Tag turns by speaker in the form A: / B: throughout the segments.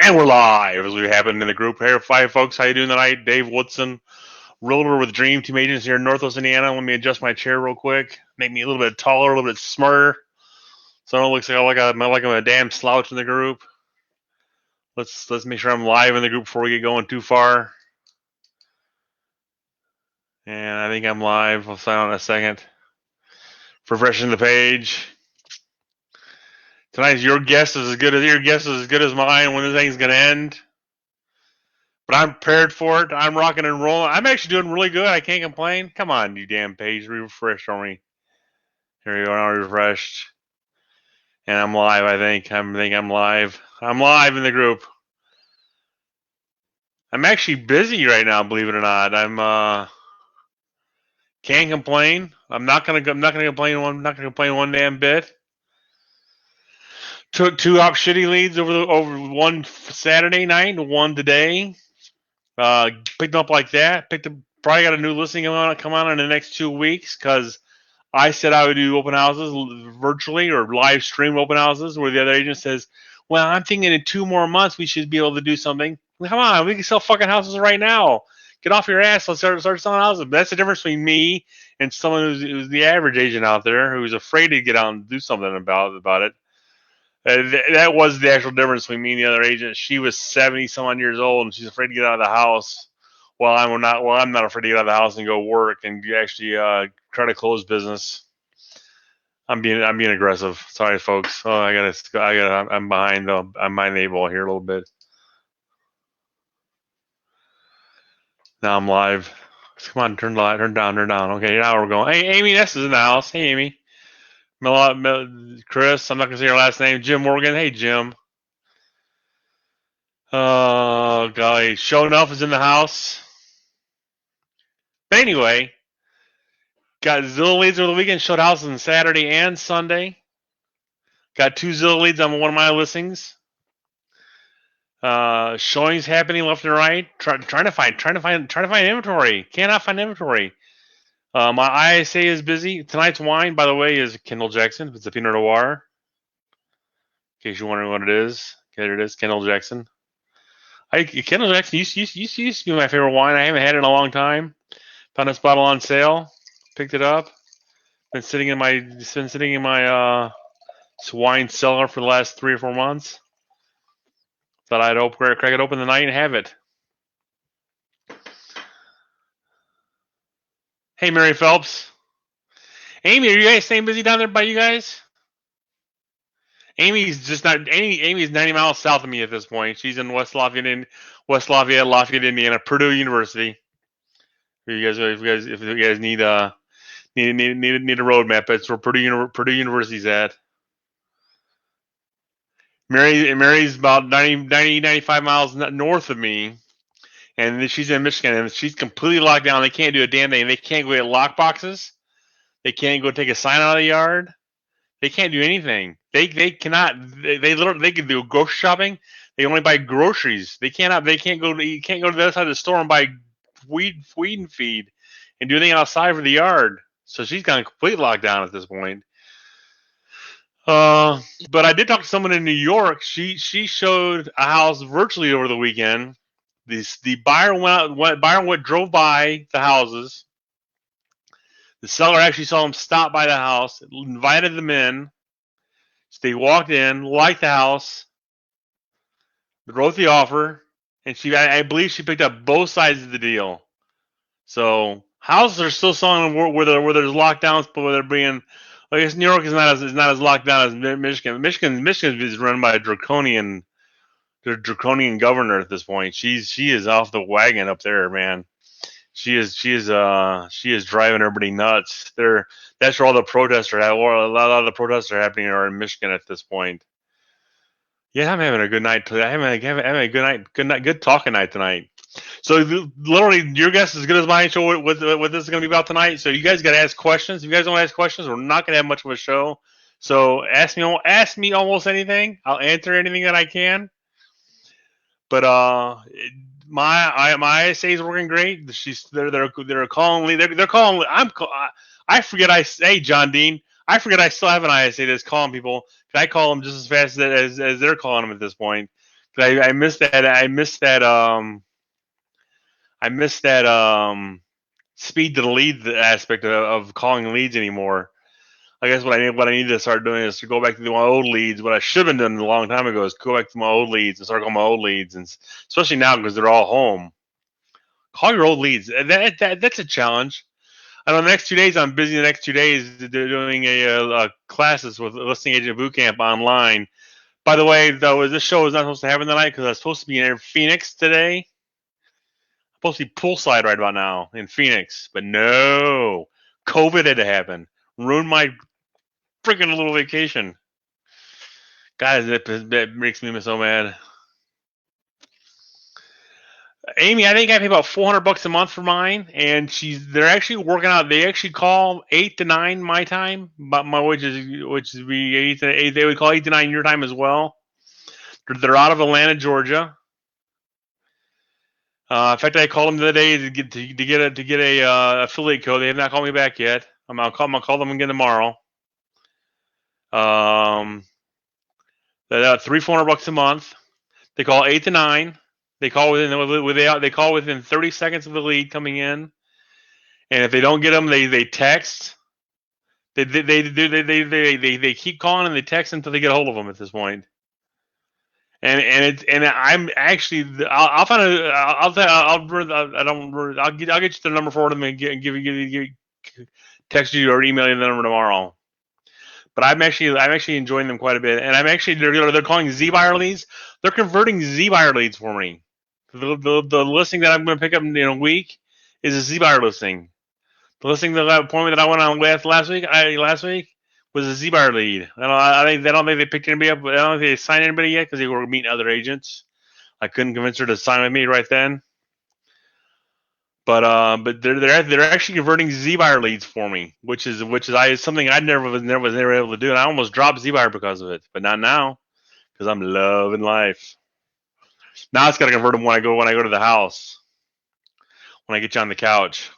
A: And we're live as we happen in the group here. Five folks, how you doing tonight? Dave Woodson, realtor with Dream Team Agents here in Northwest Indiana. Let me adjust my chair real quick. Make me a little bit taller, a little bit smarter. So I don't look like I'm a damn slouch in the group. Let's make sure I'm live in the group before we get going too far. And I think I'm live. I'll sign on in a second. Refreshing the page. Tonight, your guess is as good as mine when this thing's gonna end. But I'm prepared for it. I'm rocking and rolling. I'm actually doing really good. I can't complain. Come on, you damn page. Refresh on me. Here we go. Now refreshed. And I'm live, I think. I'm live. I'm live in the group. I'm actually busy right now, believe it or not. I'm can't complain. I'm not gonna complain one damn bit. Took two op shitty leads over one Saturday night, one today. Picked up like that. Probably got a new listing come on in the next 2 weeks because I said I would do open houses virtually or live stream open houses where the other agent says, well, I'm thinking in 2 more months we should be able to do something. Come on, we can sell fucking houses right now. Get off your ass. Let's start selling houses. But that's the difference between me and someone who's the average agent out there who's afraid to get out and do something about it. That was the actual difference between me and the other agent. She was 70-some years old and she's afraid to get out of the house. Well, I'm not afraid to get out of the house and go work and actually try to close business. I'm being aggressive. Sorry, folks. Oh, I'm behind though. I'm behind the eight ball here a little bit. Now I'm live. Come on, turn down. Okay, now we're going. Hey, Amy, this is in the house. Hey, Amy. Chris, I'm not gonna say your last name. Jim Morgan. Hey, Jim. Oh, golly. Show enough is in the house. But anyway, got Zillow leads over the weekend. Showed houses on Saturday and Sunday. Got 2 Zillow leads on one of my listings. Showings happening left and right. Trying to find inventory. Cannot find inventory. My ISA is busy. Tonight's wine, by the way, is Kendall Jackson. It's a Pinot Noir. In case you're wondering what it is. Okay, there it is, Kendall Jackson. Kendall Jackson used to be my favorite wine. I haven't had it in a long time. Found this bottle on sale. Picked it up. Been sitting in my wine cellar for the last 3 or 4 months. Thought I'd crack it open tonight and have it. Hey, Mary Phelps. Amy, are you guys staying busy down there by you guys? Amy's 90 miles south of me at this point. She's in West Lafayette, Indiana, Purdue University. If you guys need a roadmap, that's where Purdue University's at. Mary's about 95 miles north of me, and she's in Michigan, and she's completely locked down. They can't do a damn thing. They can't go get lock boxes. They can't go take a sign out of the yard. They can't do anything. They cannot. They can do grocery shopping. They only buy groceries. They can't go. You can't go to the other side of the store and buy weed and feed and do anything outside for the yard. So she's got complete lockdown at this point. But I did talk to someone in New York. She showed a house virtually over the weekend. The buyer drove by the houses. The seller actually saw them stop by the house, invited them in. So they walked in, liked the house, wrote the offer, and I believe she picked up both sides of the deal. So houses are still selling where there's lockdowns, but where they're being, I guess New York is not as locked down as Michigan. Michigan is run by a draconian governor at this point. She is off the wagon up there, man. She is driving everybody nuts. That's where all the protests are at. A lot of the protests are happening are in Michigan at this point. Yeah, I'm having a good night today. I'm having a good talking night tonight. So literally, your guess is as good as mine. Show what this is going to be about tonight. So you guys got to ask questions. If you guys don't ask questions, we're not going to have much of a show. So ask me almost anything. I'll answer anything that I can. But my ISA is working great. They're calling. They're calling. I forget. Hey, John Dean. I forget I still have an ISA that's calling people. I call them just as fast as they're calling them at this point. I missed that. I missed that speed to the lead aspect of calling leads anymore. I guess what I need to start doing is to go back to my old leads. What I should have done a long time ago is go back to my old leads and start calling my old leads, and especially now because they're all home. Call your old leads. That's a challenge. I know the next 2 days I'm busy. The next 2 days doing a classes with listing agent boot camp online. By the way, though, this show is not supposed to happen tonight because I was supposed to be in Phoenix today. I'm supposed to be poolside right about now in Phoenix, but no, COVID had to happen. Ruined my freaking little vacation. Guys, that makes me so mad. Amy, I think I pay about $400 a month for mine, and they're actually working out. They actually call 8 to 9 my time, but my which is be 8 to 8. They would call 8 to 9 your time as well. They're out of Atlanta, Georgia. In fact, I called them the other day to get a affiliate code. They have not called me back yet. I'll call them again tomorrow. Um, $300-400 a month. They call 8 to 9. They call they call within 30 seconds of the lead coming in, and if they don't get them, they text. They keep calling and they text until they get a hold of them at this point. And I'm actually I'll find a I'll get you the number for them and text you or email you the number tomorrow. But I'm actually enjoying them quite a bit, and they're calling Z buyer leads. They're converting Z buyer leads for me. The listing that I'm going to pick up in a week is a Z buyer listing. The listing appointment that I went on last week was a Z buyer lead. I don't think they picked anybody up. I don't think they signed anybody yet because they were meeting other agents. I couldn't convince her to sign with me right then. But they're actually converting Z buyer leads for me, which is something I was never able to do, and I almost dropped Z buyer because of it, but not now because I'm loving life. Now it's got to convert them when I go to the house, when I get you on the couch.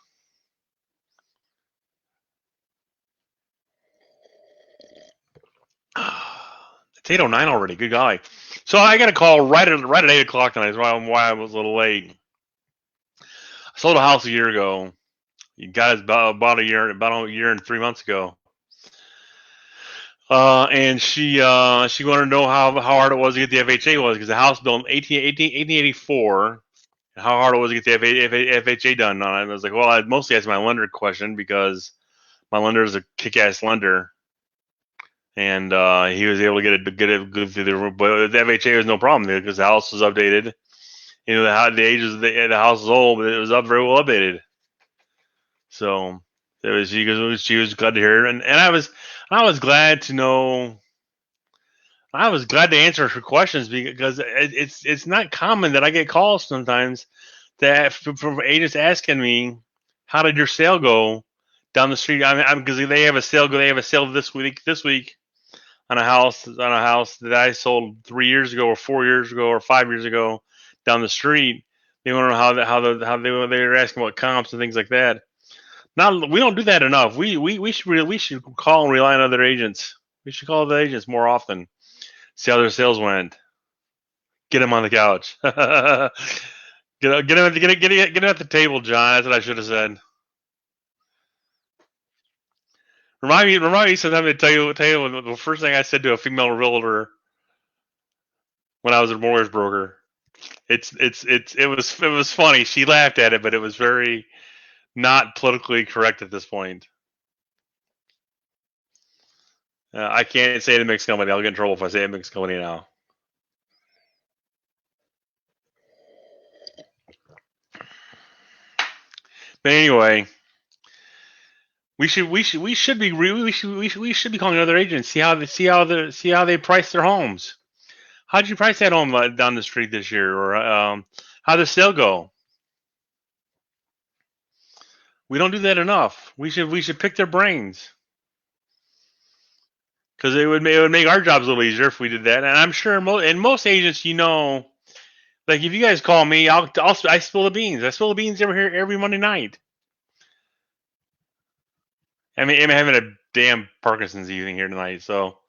A: It's 8:09 already. Good golly! So I got a call right at 8 o'clock tonight. That's why I was a little late. I sold a house a year ago. You guys about a year and 3 months ago. And she wanted to know how hard it was to get the FHA because the house built in 1884. How hard it was to get the FHA done on it. And I was like, well, I mostly asked my lender question because my lender is a kick-ass lender, and he was able to get it good through the. But the FHA was no problem because the house was updated. The ages of the house is old, but it was very well updated. So she was glad to hear it, and I was glad to know. I was glad to answer her questions because it's not common that I get calls sometimes that from agents asking me, "How did your sale go down the street?" Because they have a sale. They have a sale this week on a house that I sold 3 years ago, or 4 years ago, or 5 years ago down the street. They want to know how they were asking about comps and things like that. Now we don't do that enough. We should call and rely on other agents. We should call the agents more often. See how their sales went. Get them on the couch. Get him at the table, John. That's what I should have said. Remind me sometime to tell you the first thing I said to a female realtor when I was a mortgage broker. It was funny. She laughed at it, but it was very not politically correct at this point. I can't say it in mixed company. I'll get in trouble if I say it in mixed company now. But anyway, we should be calling other agents, see how they price their homes. How did you price that home down the street this year, or how did the sale go? We don't do that enough. We should pick their brains because it would make our jobs a little easier if we did that. And I'm sure most agents, like if you guys call me, I spill the beans. I spill the beans every Monday night. I mean, I'm having a damn Parkinson's evening here tonight, so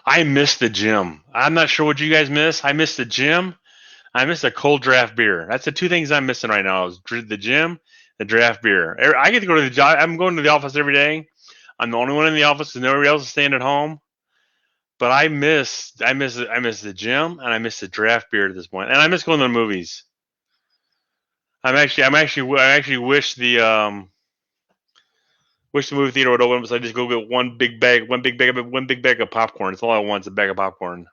A: I miss the gym. I'm not sure what you guys miss. I miss the gym. I miss a cold draft beer. That's the two things I'm missing right now: is the gym, the draft beer. I get to go to the job. I'm going to the office every day. I'm the only one in the office, and nobody else is staying at home. But I miss the gym, and I miss the draft beer at this point, and I miss going to the movies. I actually wish the movie theater would open, so I just go get one big bag of popcorn. It's all I want is a bag of popcorn.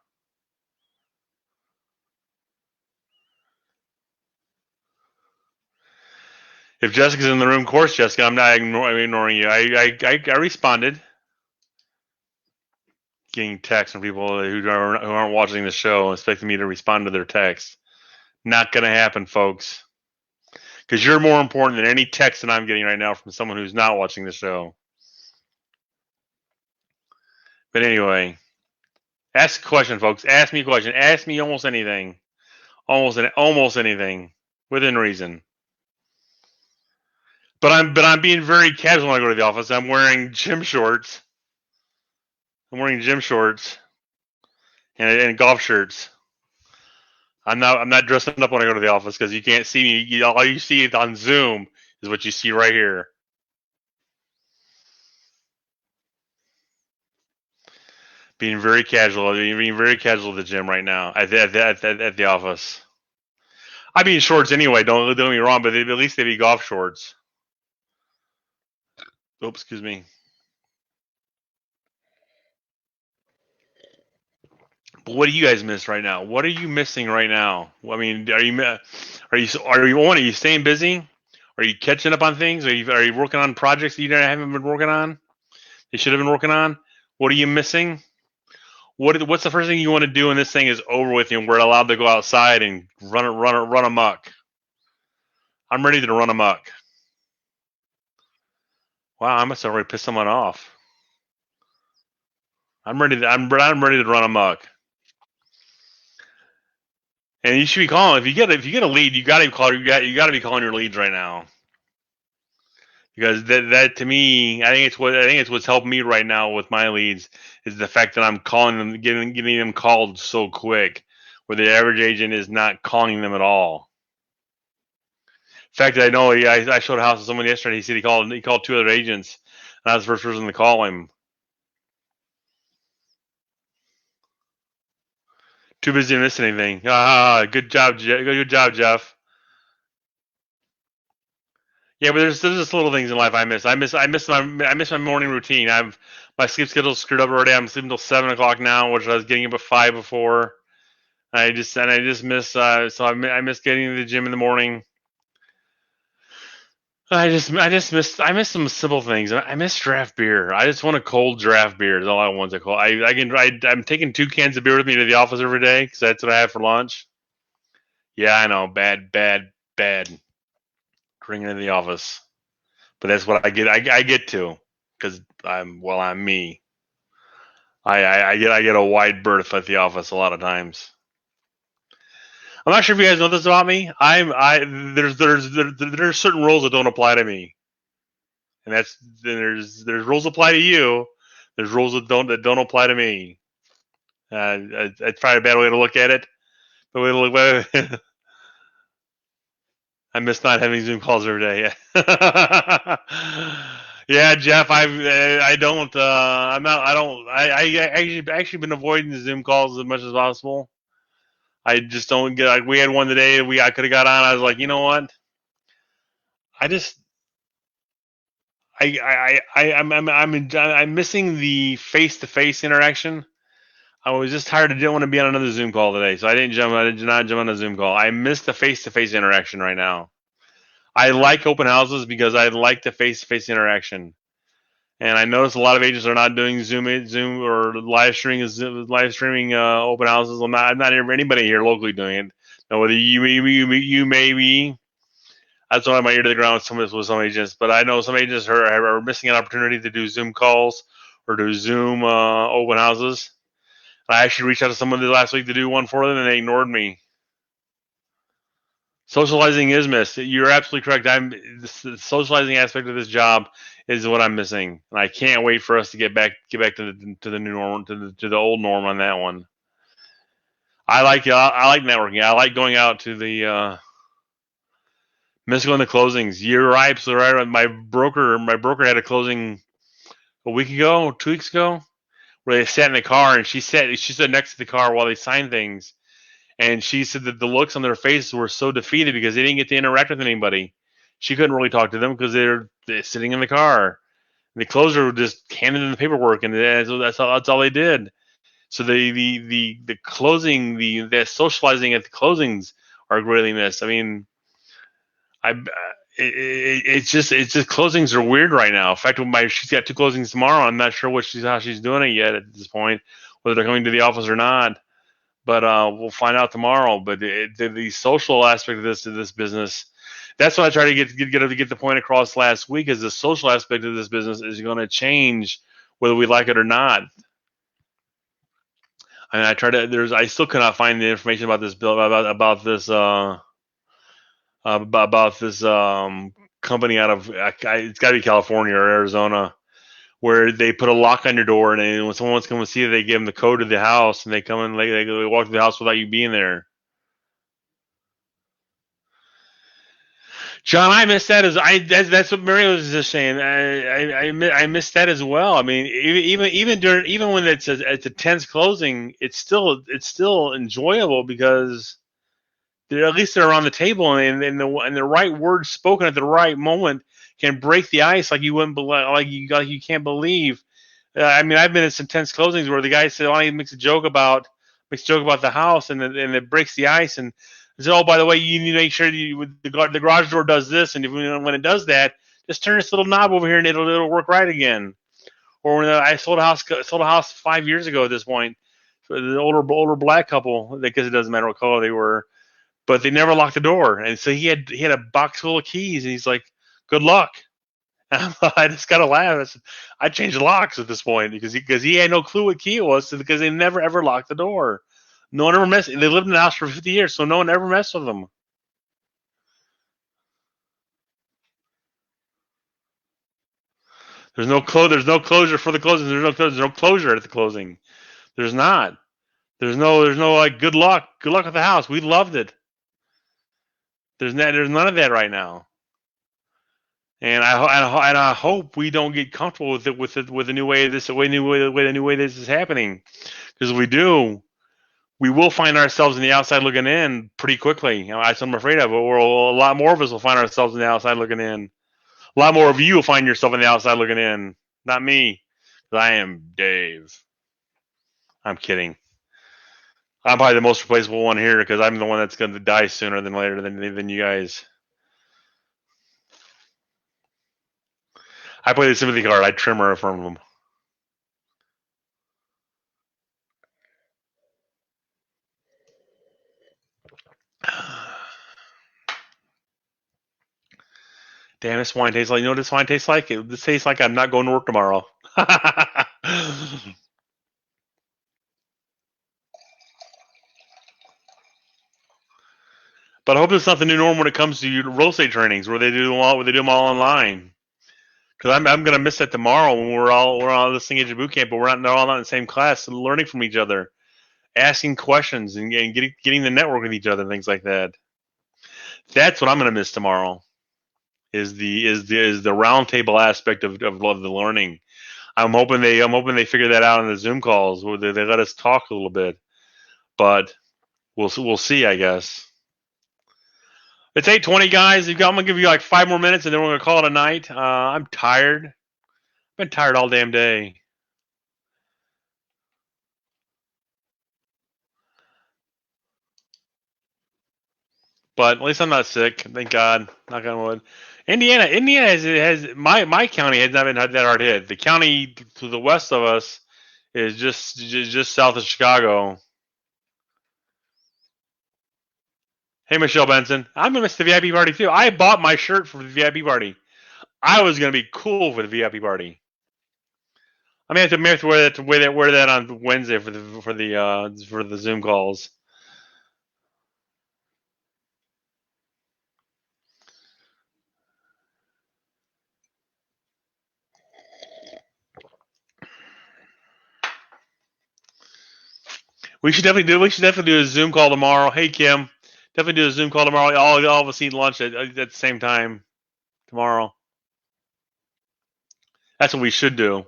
A: If Jessica's in the room, of course, Jessica, I'm ignoring you. I responded, getting texts from people who aren't watching the show, expecting me to respond to their text. Not gonna happen, folks. Because you're more important than any text that I'm getting right now from someone who's not watching the show. But anyway, ask a question, folks. Ask me a question. Ask me almost anything. Almost anything within reason. But I'm being very casual when I go to the office. I'm wearing gym shorts. And golf shirts. I'm not dressing up when I go to the office because you can't see me. All you see on Zoom is what you see right here. Being very casual at the gym right now at the office. I mean shorts anyway. Don't get me wrong, but at least they be golf shorts. Oops, excuse me. But what do you guys miss right now? What are you missing right now? I mean, are you staying busy? Are you catching up on things? Are you working on projects that you haven't been working on? You should have been working on. What are you missing? What's the first thing you want to do when this thing is over with and we're allowed to go outside and run amok? I'm ready to run amok. Wow, I must have already pissed someone off. I'm ready to run amok. And you should be calling if you get a lead, you got to be calling your leads right now. Because that to me, I think it's what's helped me right now with my leads is the fact that I'm calling them, getting them called so quick, where the average agent is not calling them at all. In fact, I know I showed a house to someone yesterday. He said he called two other agents, and I was the first person to call him. Too busy to miss anything. Good job, Jeff. Yeah, but there's just little things in life I miss. I miss my morning routine. My sleep schedule's screwed up already. I'm sleeping until 7 o'clock now, which I was getting up at 5 before. I just miss I miss getting to the gym in the morning. I miss some simple things. I miss draft beer. I just want a cold draft beer. Is all I want to call. I'm taking 2 cans of beer with me to the office every day because that's what I have for lunch. Yeah, I know, bad. Drinking in the office, but that's what I get. I get to because I'm me. I get a wide berth at the office a lot of times. I'm not sure if you guys know this about me. There's certain rules that don't apply to me, and there's rules that apply to you. There's rules that don't apply to me. It's probably a bad way to look at it. The way to look, I miss not having Zoom calls every day. Yeah, Jeff, I don't I'm not I don't I actually been avoiding the Zoom calls as much as possible. I just don't get like we had one today I could have got on. I was like, you know what? I just I'm missing the face to face interaction. I was just tired. I didn't want to be on another Zoom call today, so I did not jump on a Zoom call. I miss the face to face interaction right now. I like open houses because I like the face to face interaction. And I notice a lot of agents are not doing Zoom or live streaming open houses. I'm not hearing anybody here locally doing it. Now, whether you may be, that's why I'm my ear to the ground with some agents. But I know some agents are missing an opportunity to do Zoom calls or do Zoom open houses. I actually reached out to someone last week to do one for them, and they ignored me. Socializing is missed. You're absolutely correct. The socializing aspect of this job is what I'm missing, and I can't wait for us to get back to the new norm, to the old norm on that one. I like networking. I like going out to the missing on the closings. You're right, absolutely right. My broker had a closing a week ago, 2 weeks ago, where they sat in the car and she stood next to the car while they signed things, and she said that the looks on their faces were so defeated because they didn't get to interact with anybody. She couldn't really talk to them because they're sitting in the car. The closer just handed them the paperwork, and that's all they did. So the closing, the socializing at the closings are greatly missed. I mean, it's just closings are weird right now. In fact, she's got two closings tomorrow. I'm not sure how she's doing it yet at this point, whether they're coming to the office or not. But we'll find out tomorrow. But the social aspect of this business, that's what I tried to get the point across last week. Is the social aspect of this business is going to change whether we like it or not. I mean, I still cannot find the information about this bill about this company out of it's got to be California or Arizona, where they put a lock on your door, and then when someone wants to come and see it, they give them the code to the house, and they come in, they walk to the house without you being there. John, I missed that that's what Mary was just saying. I missed that as well. I mean, even when it's a tense closing, it's still enjoyable because at least they're on the table, and the right words spoken at the right moment can break the ice like you wouldn't like you can't believe. I mean, I've been in some tense closings where the guy said, "Oh, he makes a joke about the house," and it breaks the ice, and said, "Oh, by the way, you need to make sure the garage door does this, and when it does that, just turn this little knob over here, and it'll work right again." Or when I sold a house 5 years ago at this point, for the older black couple, because it doesn't matter what color they were, but they never locked the door, and so he had a box full of keys, and he's like, "Good luck." I just gotta laugh. I changed the locks at this point because he had no clue what key it was, because they never ever locked the door. No one ever messed. They lived in the house for 50 years, so no one ever messed with them. There's no closure for the closing. There's no closure at the closing. There's not. There's no like good luck. Good luck with the house. We loved it. There's none of that right now. And I hope we don't get comfortable with the new way this is happening, because if we do, we will find ourselves in the outside looking in pretty quickly. That's what I'm afraid of. Or a lot more of us will find ourselves in the outside looking in. A lot more of you will find yourself in the outside looking in. Not me, 'cause I am Dave. I'm kidding. I'm probably the most replaceable one here because I'm the one that's going to die sooner than later than you guys. I play the sympathy card. I trim her from them. Damn, this wine tastes like. You know what this wine tastes like? This tastes like I'm not going to work tomorrow. But I hope it's not the new norm when it comes to your real estate trainings, where they do them all online. Because I'm gonna miss that tomorrow when we're all listening at your boot camp, but they're all not in the same class, and learning from each other, asking questions, and getting the network with each other, and things like that. That's what I'm gonna miss tomorrow. Is the roundtable aspect of the learning. I'm hoping they figure that out in the Zoom calls where they let us talk a little bit, but we'll see, I guess. It's 8:20, guys. I'm gonna give you like 5 more minutes, and then we're gonna call it a night. I'm tired. I've been tired all damn day. But at least I'm not sick. Thank God. Knock on wood. Indiana has my county has not been that hard hit. The county to the west of us is just south of Chicago. Hey, Michelle Benson, I'm gonna miss the VIP party too. I bought my shirt for the VIP party. I was gonna be cool for the VIP party. I mean, I have to wear that on Wednesday for the Zoom calls. We should definitely do a Zoom call tomorrow. Hey Kim, definitely do a Zoom call tomorrow. All of us eat lunch at the same time tomorrow. That's what we should do.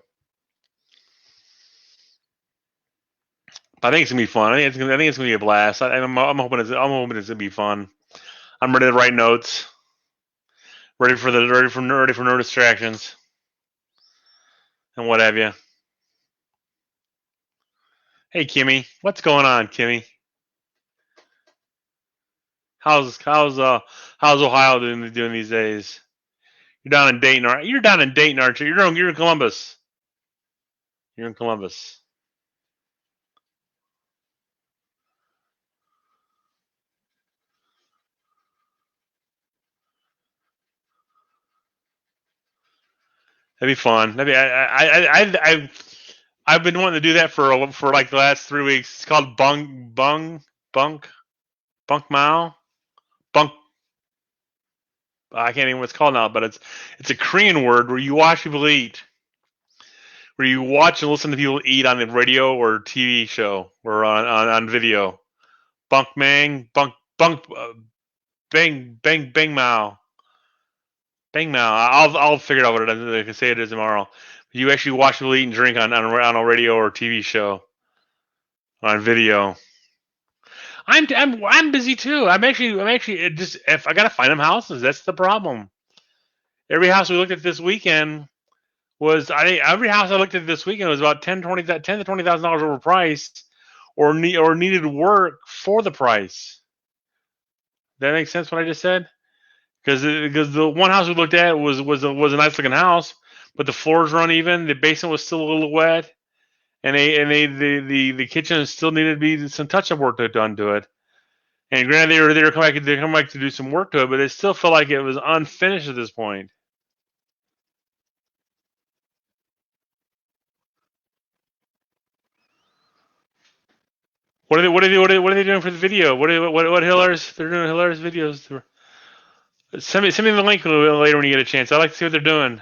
A: I think it's gonna be fun. I think it's gonna be a blast. I'm hoping it's gonna be fun. I'm ready to write notes. Ready for no distractions and what have you. Hey Kimmy, what's going on, Kimmy? How's how's uh how's Ohio doing these days? You're down in Dayton, aren't you? You're down in Dayton, aren't you? You're in Columbus. You're in Columbus. That'd be fun. That'd be I've been wanting to do that for like the last 3 weeks. It's called bunk bunk mao bunk. I can't even what it's called now, but it's a Korean word where you watch people eat, where you watch and listen to people eat on the radio or TV show or on video. Bunk mang bunk bang bang bang mao bang mao. I'll figure out what it is. I can say it is tomorrow. You actually watch people eat and drink on a radio or TV show on video. I'm busy too. I'm actually just if I gotta find them houses. That's the problem. Every house we looked at this weekend was every house I looked at this weekend was about 10 to $20,000 overpriced, or needed work for the price. That makes sense what I just said? Because the one house we looked at was a nice looking house, but the floors were uneven, the basement was still a little wet, and the kitchen still needed to be some touch up work done to it. And granted, they were coming back to do some work to it, but it still felt like it was unfinished at this point. What are they doing for the video? What hilarious? They're doing hilarious videos. Send me the link later when you get a chance. I'd like to see what they're doing.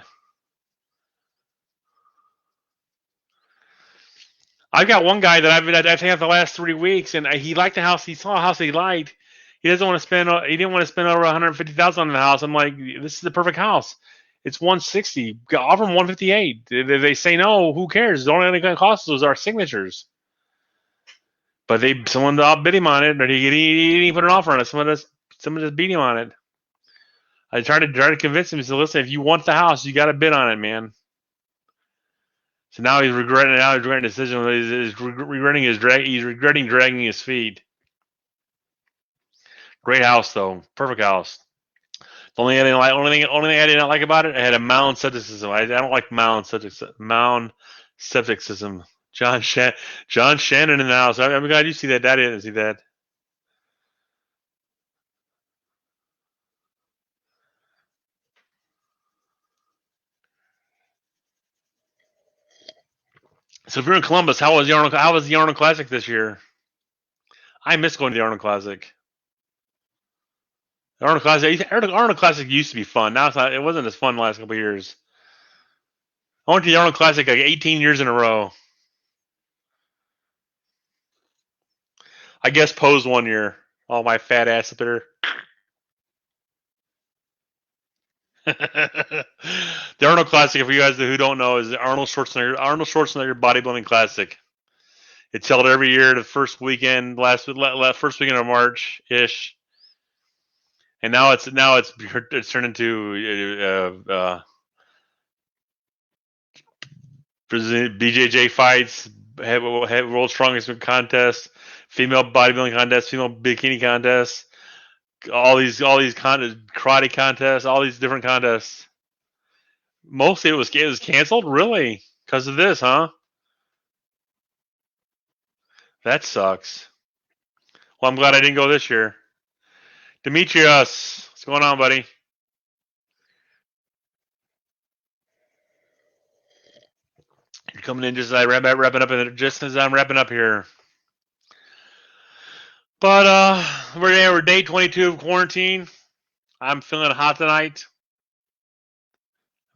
A: I've got one guy that I've taken out the last 3 weeks, and he liked the house. He saw a house he liked. He doesn't want to spend. He didn't want to spend over 150,000 on the house. I'm like, this is the perfect house. It's 160. Offer him 158. If they say no, who cares? The only thing going to cost us our signatures. But someone outbid him on it, but he didn't put an offer on it. Someone just beat him on it. I tried to convince him. He said, "Listen, if you want the house, you got to bid on it, man." So now he's regretting. Now he's regretting the decision. He's regretting dragging his feet. Great house though, perfect house. The only thing I did not like about it, it had a mound septic system. I don't like mound septic system. John Shannon in the house. I'm glad you see that. Daddy didn't see that. So if you're in Columbus, how was the Arnold Classic this year? I miss going to the Arnold Classic. Arnold Classic used to be fun. Now it's not. It wasn't as fun the last couple of years. I went to the Arnold Classic like 18 years in a row. I guess posed one year. All my fat ass up there. The Arnold Classic, for you guys who don't know, is the Arnold Schwarzenegger Bodybuilding Classic. It's held every year the first weekend of March ish, and now it's turned into BJJ fights, world's strongest contest, female bodybuilding contest, female bikini contest, all these karate contests, all these different contests. Mostly it was canceled, really, because of this, huh? That sucks. Well, I'm glad I didn't go this year. Demetrius, what's going on, buddy? You're coming in just as I wrapping up, just as I'm wrapping up here. But we're day 22 of quarantine. I'm feeling hot tonight.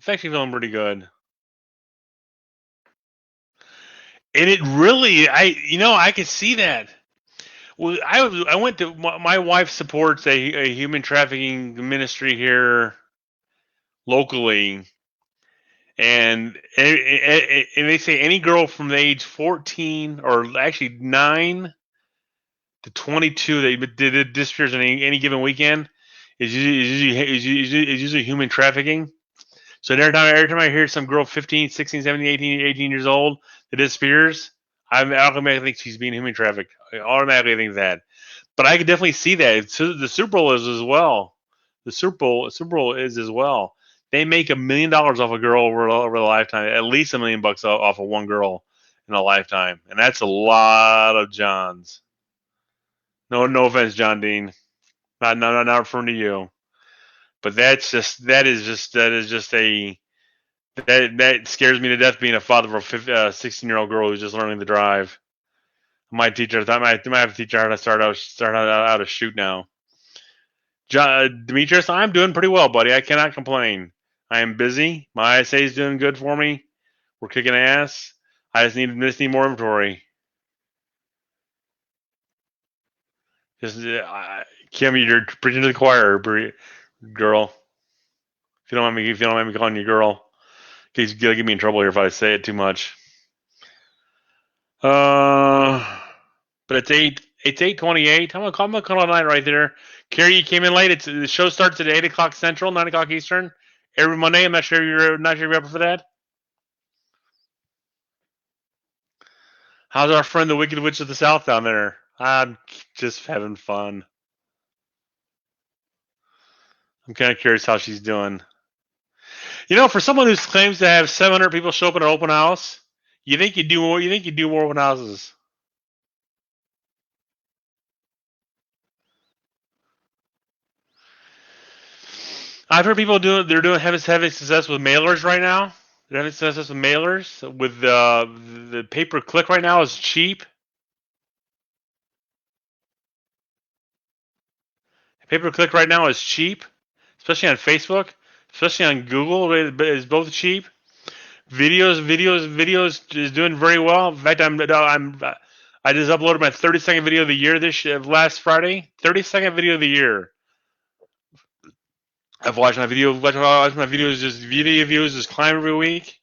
A: I'm actually feeling pretty good. And it really, I could see that. Well, I went to my wife supports a human trafficking ministry here locally, and they say any girl from the age 14 or actually 9 to 22 that disappears on any given weekend is usually human trafficking. So every time I hear some girl 15, 16, 17, 18 years old that disappears, I automatically think she's being human trafficked. I automatically think that. But I could definitely see that. So the Super Bowl is as well. The Super Bowl is as well. They make $1 million off a girl over a lifetime. At least $1 million off of one girl in a lifetime, and that's a lot of Johns. No offense, John Dean. Not referring to you, but that is just a that scares me to death. Being a father of a 16-year-old girl who's just learning to drive. I might have to teach her how to start out how to shoot now. Demetrius, I'm doing pretty well, buddy. I cannot complain. I am busy. My ISA is doing good for me. We're kicking ass. I just need more inventory. Just Kim, you're preaching to the choir, girl. If you don't mind me calling you girl, because you'll get me in trouble here if I say it too much. Uh, but it's 8:28. I'm gonna call it a night right there. Carrie, you came in late. The show starts at 8 o'clock Central, 9 o'clock Eastern. Every Monday. I'm not sure you're up for that. How's our friend the Wicked Witch of the South down there? I'm just having fun. I'm kind of curious how she's doing. For someone who claims to have 700 people show up at an open house, you think you do more? You think you do more open houses? I've heard people having success with mailers right now. They're having success with mailers. With the pay per click right now is cheap. Pay per click right now is cheap, especially on Facebook, especially on Google. It's both cheap. Videos is doing very well. In fact, I just uploaded my 30-second video of the year last Friday. 30-second video of the year. I've watched my videos. Just video views just climb every week.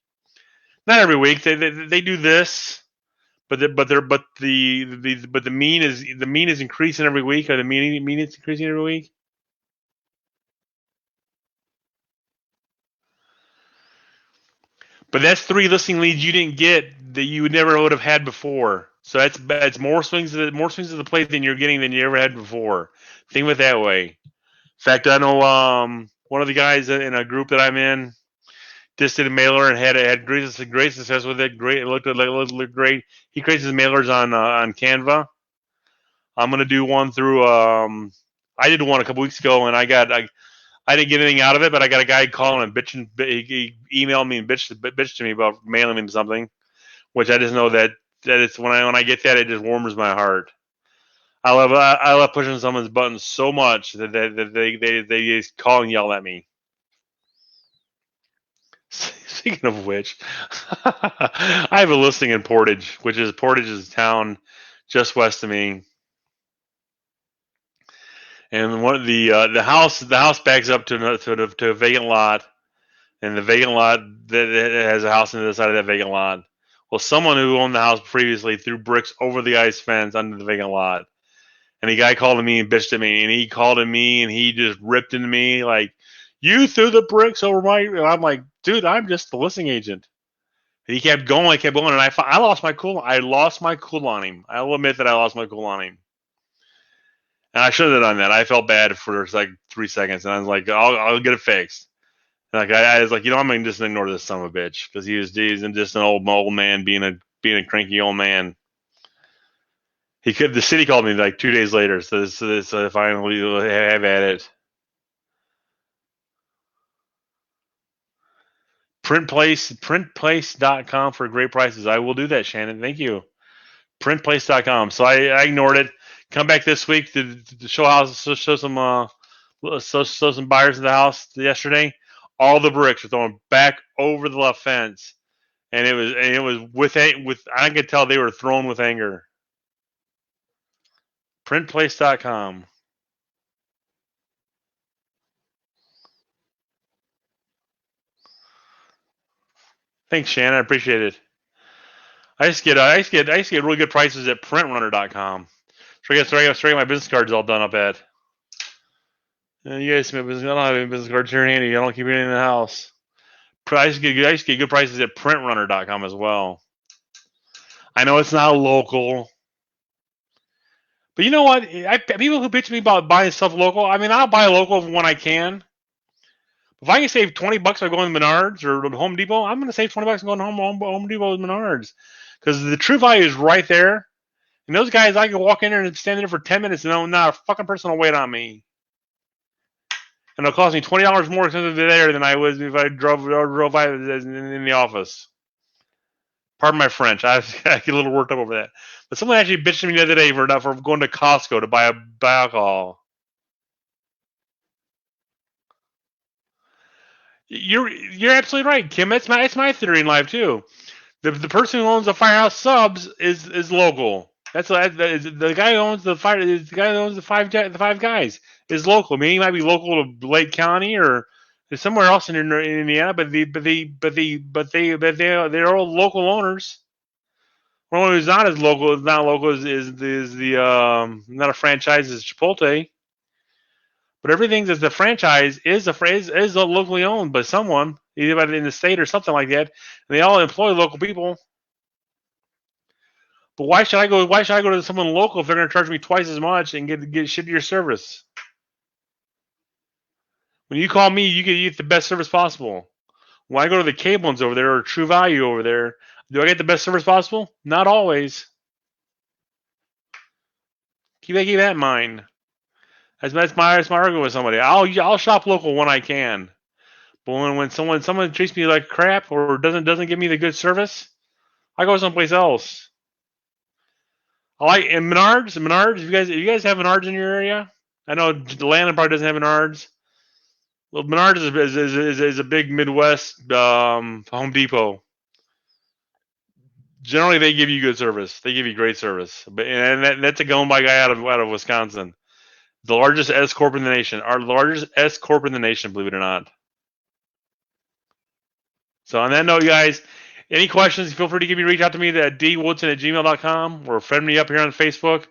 A: Not every week. They do this, but the mean is increasing every week. Or the mean is increasing every week. But that's 3 listing leads you didn't get that you never would have had before. So that's more swings of the plate than you're getting than you ever had before. Think of it that way. In fact, I know one of the guys in a group that I'm in just did a mailer and had great success with it. Great, it looked great. He creates his mailers on Canva. I'm gonna do one through. I did one a couple weeks ago, and I didn't get anything out of it, but I got a guy calling and bitching. He emailed me and bitched to me about mailing him something, which I just know that it's when I get that, it just warms my heart. I love pushing someone's buttons so much that they just call and yell at me. Speaking of which, I have a listing in Portage, Portage is a town just west of me, and one of the house backs up to a vacant lot, and the vacant lot that has a house on the other side of that vacant lot. Well, someone who owned the house previously threw bricks over the ice fence under the vacant lot. And the guy called me and bitched at me, and he called at me, and he just ripped into me like, "You threw the bricks over my." And I'm like, "Dude, I'm just the listing agent." And he kept going, and I lost my cool. I lost my cool on him. I'll admit that I lost my cool on him, and I shouldn't have done that. I felt bad for like 3 seconds, and I was like, "I'll get it fixed." And like I was like, I'm gonna just ignore this son of a bitch because he's just an old man being a cranky old man. The city called me like 2 days later, so finally have at it. Printplace.com for great prices. I will do that, Shannon. Thank you. Printplace.com. So I ignored it. Come back this week to show some buyers in the house yesterday. All the bricks are thrown back over the left fence. and it was with I could tell they were thrown with anger. Printplace.com. Thanks, Shannon. I appreciate it. I used to get really good prices at printrunner.com. So I got my business cards all done up at. You guys, I don't have any business cards here handy. I don't keep anything in the house. I used to get good prices at printrunner.com as well. I know it's not local, but you know what? People who bitch me about buying stuff local, I mean, I'll buy local when I can. If I can save $20 by going to Menards or Home Depot, I'm going to save $20 going to Home Depot and Menards because the true value is right there. And those guys, I can walk in there and stand there for 10 minutes and not a fucking person will wait on me. And it'll cost me $20 more expensive there than I would if I drove by in the office. Pardon my French. I get a little worked up over that. But someone actually bitched at me the other day for going to Costco to buy alcohol. You're absolutely right, Kim. It's my theory in life too. The person who owns the Firehouse Subs is local. The guy who owns the guy who owns the five guys is local. I mean, he might be local to Lake County or somewhere else in Indiana, they're all local owners. One who's not as local is not local is the not a franchise is Chipotle. But everything that's the franchise is locally owned by someone, either in the state or something like that. And they all employ local people. But why should I go? Why should I go to someone local if they're going to charge me twice as much and get shittier service? When you call me, you get the best service possible. When I go to the cable ones over there or True Value over there, do I get the best service possible? Not always. Keep that in mind. That's my argument with somebody. I'll shop local when I can. But when someone treats me like crap or doesn't give me the good service, I go someplace else. I like and Menards. If you guys have Menards in your area, I know Atlanta probably doesn't have Menards. Well, Menards is a big Midwest Home Depot. Generally, they give you good service. They give you great service. And that's a going by guy out of Wisconsin, the largest S corp in the nation. Our largest S corp in the nation, believe it or not. So on that note, guys, any questions, feel free to reach out to me at dwoodson@gmail.com or friend me up here on Facebook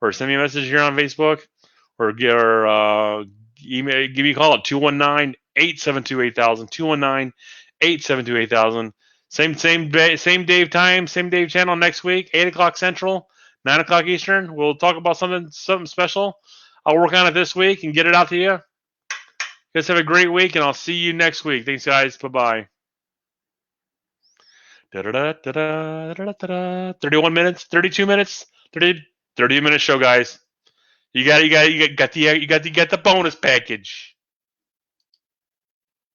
A: or send me a message here on Facebook or email, give me a call at 219-872-8000, 219-872-8000. Same Dave time, same Dave channel next week, 8 o'clock Central, 9 o'clock Eastern. We'll talk about something special. I'll work on it this week and get it out to you. You guys have a great week, and I'll see you next week. Thanks, guys. Bye-bye. 31 minutes, 32 minutes, 30 minute show, guys. You got the bonus package.